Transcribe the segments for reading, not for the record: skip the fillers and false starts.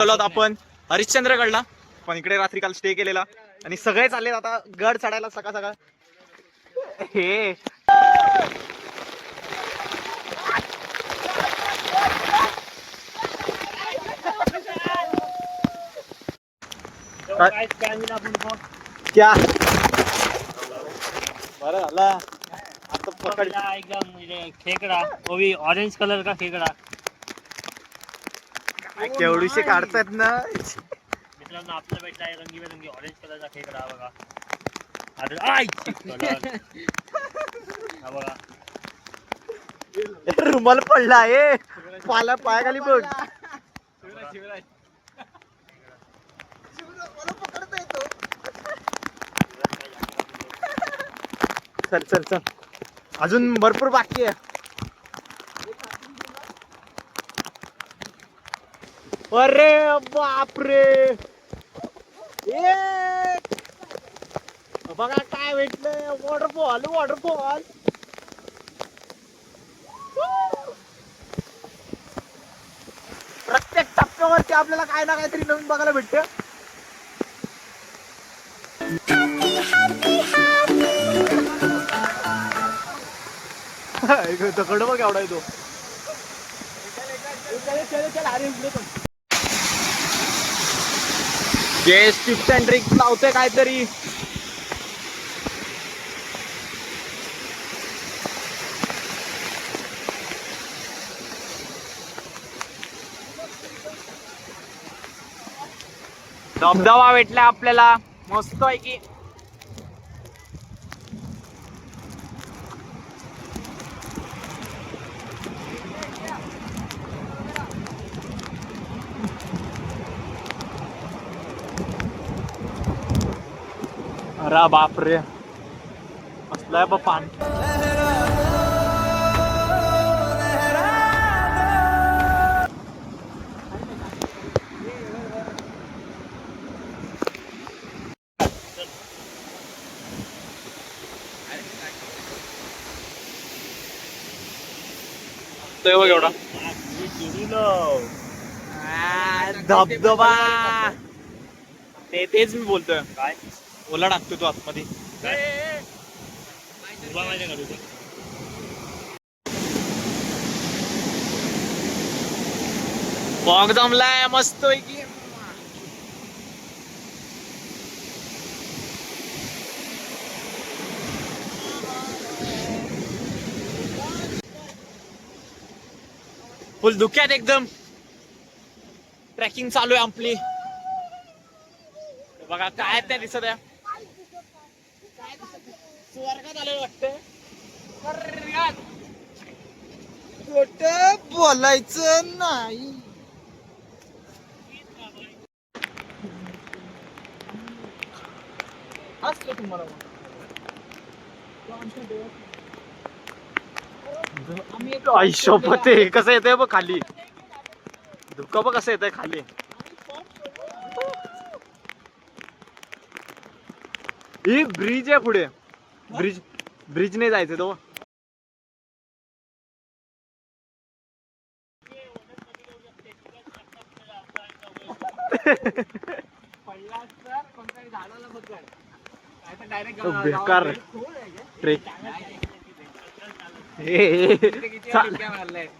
आपण हरिश्चंद्रगडला, पण इकडे रात्री काल स्टे केलेला आणि सगळे चालले आता गड चढायला सकाळ सकाळ. हे क्या बरं झालं आता पकडला एकदम खेकडा, वो भी ऑरेंज कलर का खेकडा. केवढीशे काढतात ना मित्रांनो, आपल्याला भेटला आहे रंगीबेरंगी ऑरेंज कलरचा खेकडा. बघा हा बघा, रुमाल पडला आहे पाला पायाखाली बघ. चल चल चल, अजून भरपूर बाकी आहे. अरे बापरे, बघा काय भेटलंय. Waterfall waterfall. प्रत्येक टप्प्यावरती आपल्याला काय ना काहीतरी नवीन बघायला भेटतं. दगड बघ एवढा येतो. गेस्ट टिप्स अँड ट्रिक्स लावते काहीतरी. धबधबा भेटला आपल्याला मस्त आहे की. अरे बापरे, असलाय बा पाणी. तो बघ एवढा धबधबा. तेच मी बोलतोय. काय ओला टाकतो तू आतमध्ये. फॉग जमलाय मस्त की. फुल धुक्यात एकदम ट्रेकिंग चालू आहे आपली. बघा काय त्या दिसत आहे. स्वर्गात आलेलं वाटतं. खोट बोलायचं नाही. असलं तुम्हाला आयुष्यपते कसं येतंय बघ खाली. धुक्का बघ कसं येतंय खाली. ही ब्रिज आहे पुढे. ब्रिज नाही जायचं तो. बेकार ट्रेक.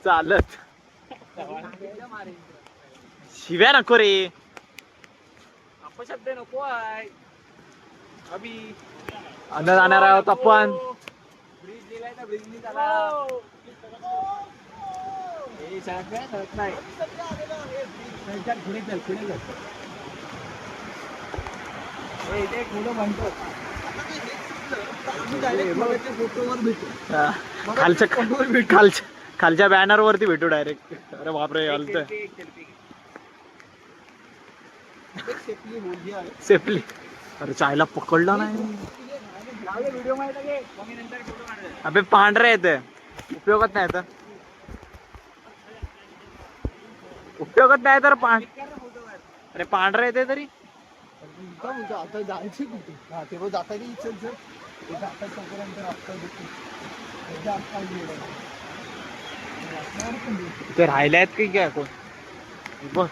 चालत शिव्या नको रे. अपशब्द नको आहे. अभि अंदर जाणार आहोत आपण. ब्रिज दिलाय तर ब्रिज नाही झाला. सडक नाही. पुढे चल पुढे चल. म्हणतो खालच्या बॅनर वरती भेटू डायरेक्ट. अरे बापरे हलतंय. सेफली. अरे चायला पकडला नाही. अबे पांढरे येते उपयोगात नाही तर. उपयोगात नाही तर अरे पांढरे येते तरी. आता जायची कुठे. हा तेव्हा जाता नाही. चल चल ते राहिले आहेत की काय कोण बघ.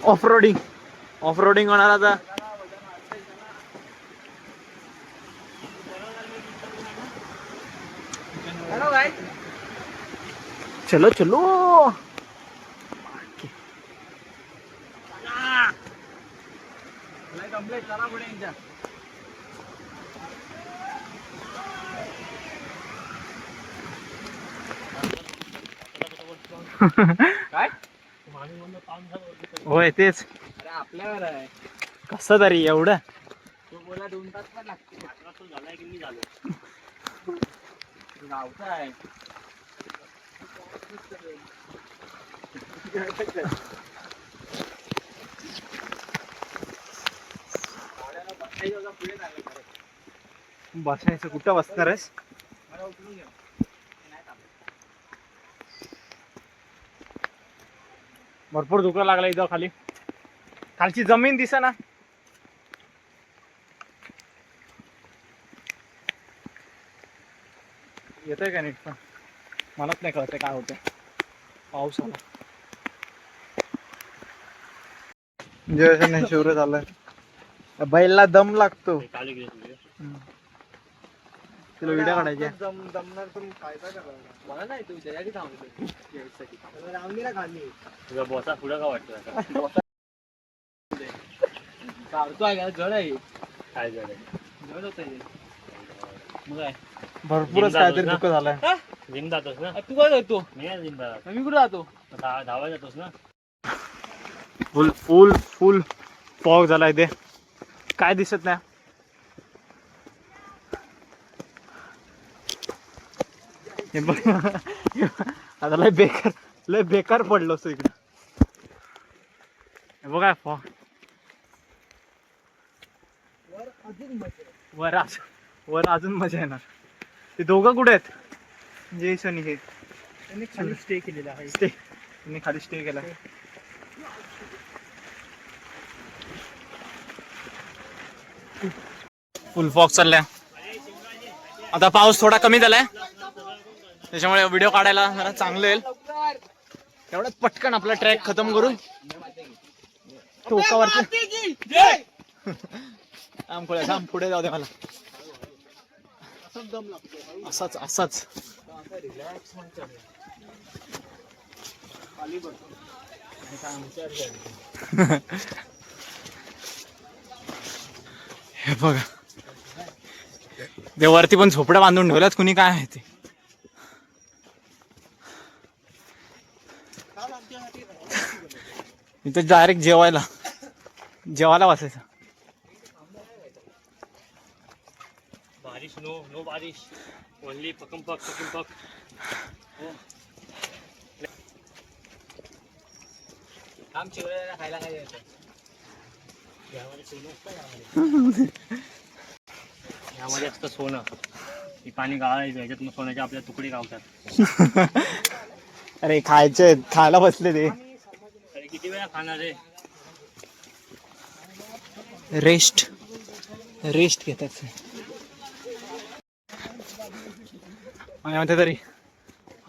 ऑफ रोडिंग होणार आता. चलो चलो. काय होय तेच. अरे आपल्यावर आहे. कसं तरी एवढं तो बोला 2 तास पण लागते. झालाय की मी झालो. गावचा आहे. बसायचं कुठं बसणार आहेस? भरपूर धुकं लागला इथं खाली. खालची जमीन दिसे ना. येतंय का नीट पण मलाच नाही कळतंय काय होतंय. पाऊस आला म्हणजे नाही शिवर झालंय. बैलला दम लागतो. चालू गेले तुझे. तुला व्हिडिओ काढायचे. जमणार पण फायदा करायला मला नाही. तू त्यासाठी थांबतो घ्यायसाठी रावणीला खाली तुझा बॉसा पुढं का वाटतं आता? काढतो आहे का जड आहे. काय झालंय? जड होत आहे मग काय भरपूरच काहीतरी दुःख झालंय. जिम जातोस ना? तू काय करतो? मी नाही जिम जात. मी कुठे राहतो? धावा जातोस ना? फुल फुल फुल फॉग झालाय ते काय दिसत नाही. हे बघ आता लय बेकार पडलो असतो इकडे. हे बघा फॉग वर अजून मजा येणार. ते दोघं कुठे आहेत? जेस आणि हे त्यांनी खाली स्टे केलेला आहे. त्यांनी खाली स्टे केला. फुल फॉग चाललाय. आता पाऊस थोडा कमी झालाय त्याच्यामुळे व्हिडिओ काढायला जरा चांगलं येईल. एवढ्यात पटकन आपला ट्रॅक खतम करून टोकावरती थांब पुढे जाऊ दे मला. असाच हे बघा ते वरती पण झोपड्या बांधून ठेवल्यात. कुणी काय माहिती. इथं डायरेक्ट जेवायला बसायचं. बारिश नो बारिश ओनली पकंपक. काम चिवड्याला खायला काय द्यायचं? यामध्ये असतं सोनं. हे पाणी गाळायचं याच्यातून सोन्याचे आपल्या तुकडे गावतात. अरे खायला बसले ते. अरे किती वेळा खाणार आहे? रेस्ट घेतात माझ्या मते तरी.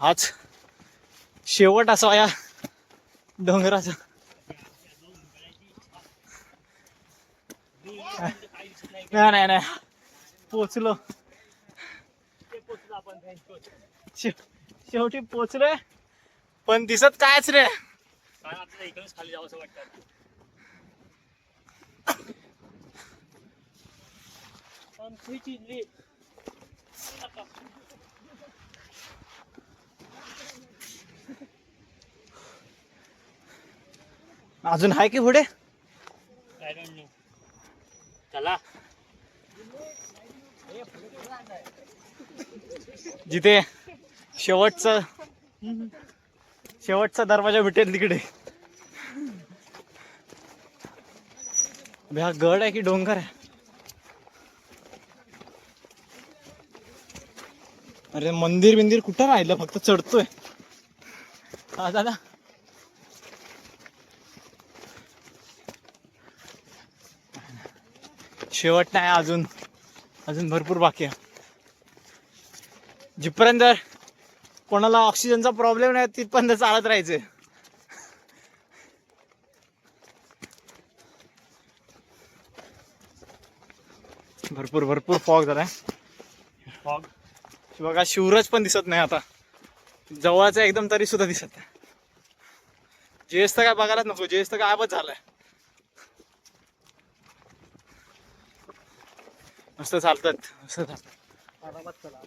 आज शेवट असा या डोंगराचा. नाही पोचलो. शेवटी पोचलोय पण दिसत कायच रे. कारण आपल्याला इकडूनच खाली जावं असं वाटतं. अजून आहे की पुढे? चला जिथे शेवटचा दरवाजा भेटेल तिकडे. हा गड आहे की डोंगर आहे? अरे मंदिर कुठं राहिलं? फक्त चढतोय. हा दादा शेवट नाही. अजून भरपूर बाकी आहे. जिथपर्यंत कोणाला ऑक्सिजनचा प्रॉब्लेम नाही तिथपर्यंत चालत राहायचे. भरपूर भरपूर फॉग झालाय. फॉग बघा शिवराज पण दिसत नाही आता, जवळचा एकदम तरी सुद्धा दिसत नाही. जेस तर काय बघायलाच नको, जेस तर गायबच झालाय. मस्त चालतात, मस्त चालतात. आरामात चला.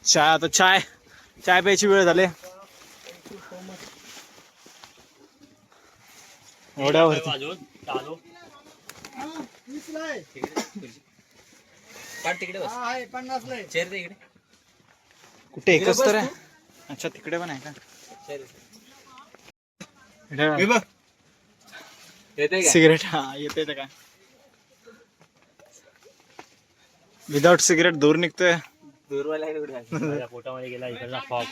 चाय आता चाय प्यायची वेळ झाली. एवढ्यावर वाजवून चालू आहे 50 लय. कुठे एकच तर आहे. अच्छा तिकडे पण आहे का? सिगरेट हा येते काय? विदाउट सिगरेट दूर निघतोय. माझ्या पोटामध्ये गेला इकडचा फॉग.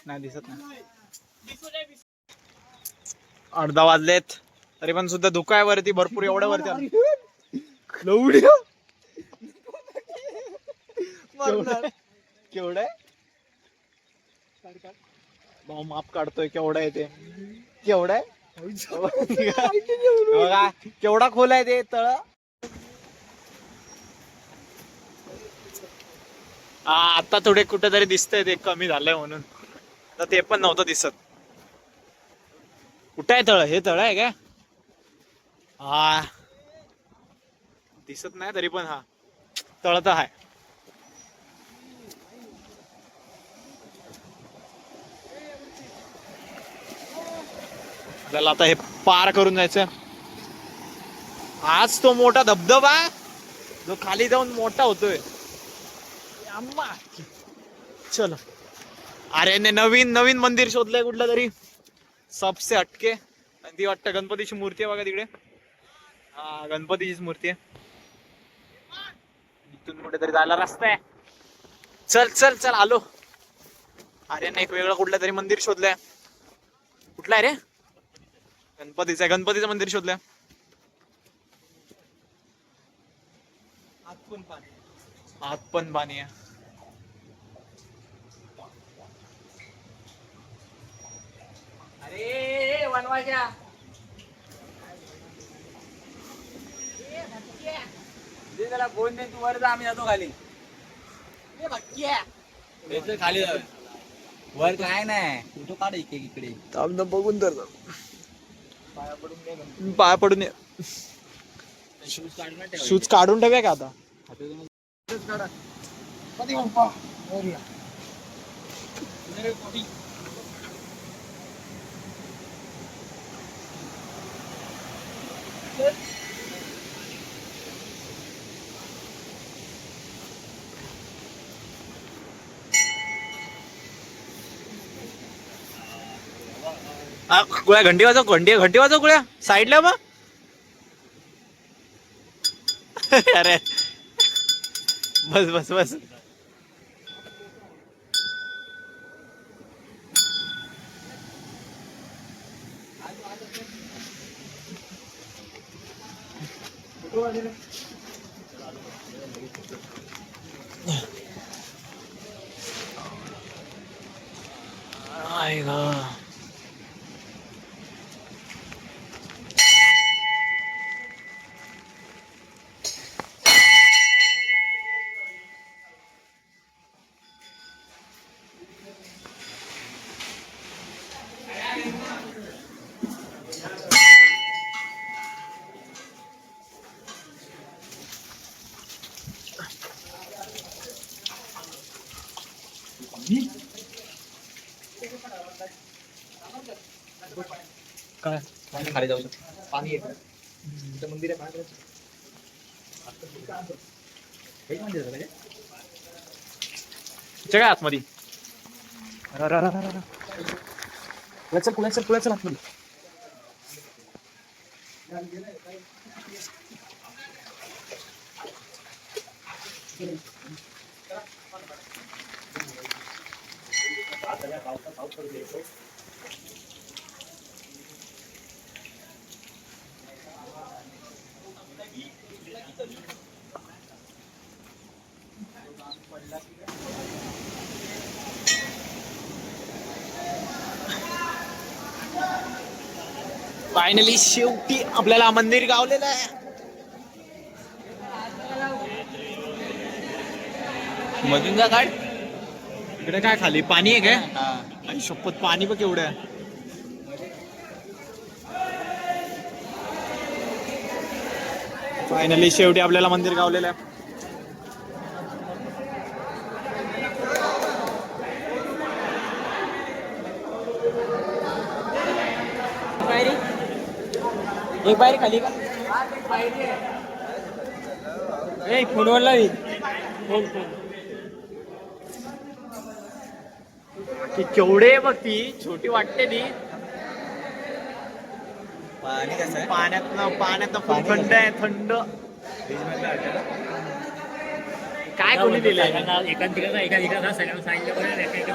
नाही दिसत नाही. 8:10 वाजलेत तरी पण सुद्धा धुका आहे वरती भरपूर. एवढ्या वरती केवढं आहे भाऊ, माप काढतोय केवढा आहे ते. केवढा आहे बघा, केवढा खोल आहे ते तळ. आता थोडे कुठेतरी दिसतंय ते कमी झालंय म्हणून, तर ते पण नव्हतं दिसत. कुठं आहे तळ? हे तळ आहे का? हा दिसत नाही तरी पण हा तळ तर आहे. आपल्याला आता हे पार करून जायचं. आज तो मोठा धबधबा जो खाली जाऊन मोठा होतोय. चलो. अरे नवीन नवीन मंदिर शोधलंय कुठलं तरी सबसे हटके. आणि ती वाटतं गणपतीची मूर्ती आहे बघा तिकडे. हा गणपतीचीच मूर्ती आहे. इथून कुठेतरी जायला रस्ता आहे. चल चल चल आलो. अरे नाही वेगळं कुठलं तरी मंदिर शोधलंय. कुठलं आहे रे? गणपतीचं मंदिर शोधलंय. आत पण पाणी आहे. अरे वनवाजा त्याला फोन दे, तू वर जा, आम्ही जातो खाली. खाली वर काय नाही, फोटो काढ इकडे. बघून तर पाया पडून ये. शूज काढून ठेवूया का आता? गुळ्या घंटी वाजव गुळ्या साईडला मग. अरे बस बस बस. काय खाली जाऊ शकतो, पाणी येतं मंदिर आहे. काय आतमध्ये कुणाचं आतमध्ये. फायनली शेवटी आपल्याला मंदिर गावलेलं आहे. मधून जा काढ. इकडे काय खाली पाणी आहे काय? आई शपथ, पाणी बघ केवढं आहे. फायनली शेवटी आपल्याला मंदिर गावलेलं आहे. एक बाहेर खाली का फोनवर लावी केवढे बघ ती छोटी वाटते ती. पाणी कसं आहे पाण्यातनं खूप थंड आहे. थंड काय कोणी दिले? एका तिकडे एका इकडे सगळ्यांना सांगितलं बरं एका इकडे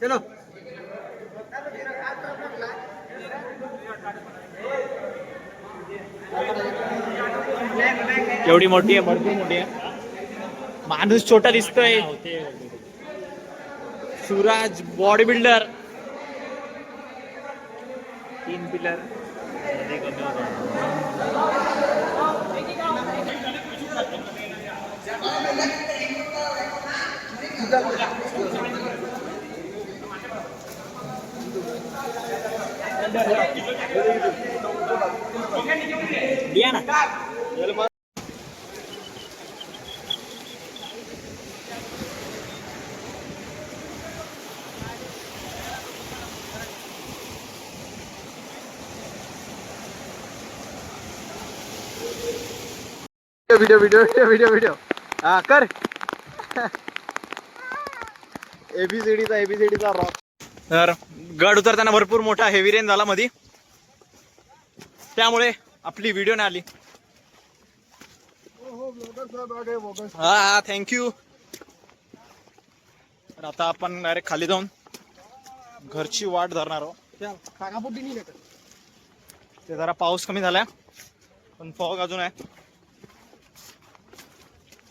चलो एवढी मोठी आहे, भरपूर मोठी आहे. माणूस छोटा दिसतोय. Suraj body builder. 3 पिलर. दिया ना. व्हिडिओ हा कर. एबीसीडीचा रॉक. तर गड उतरताना भरपूर मोठा हेवी रेन झाला मध्ये, त्यामुळे आपली व्हिडिओ नाही आली. हा थँक्यू. तर आता आपण डायरेक्ट खाली जाऊन घरची वाट धरणार आहोत. काकापोटी नाही भेटत. ते जरा पाऊस कमी झालाय पण फॉग अजून आहे.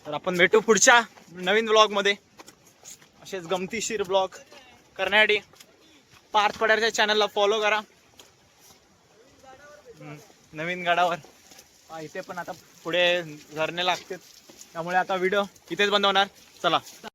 तर आपण भेटू पुढच्या नवीन ब्लॉग मध्ये. असेच गमतीशीर ब्लॉग करण्यासाठी पार्थ पडारच्या चॅनलला फॉलो करा. नवीन गडावर इथे पण आता पुढे झरणे लागतात, त्यामुळे आता व्हिडिओ इथेच बंद होणार. चला.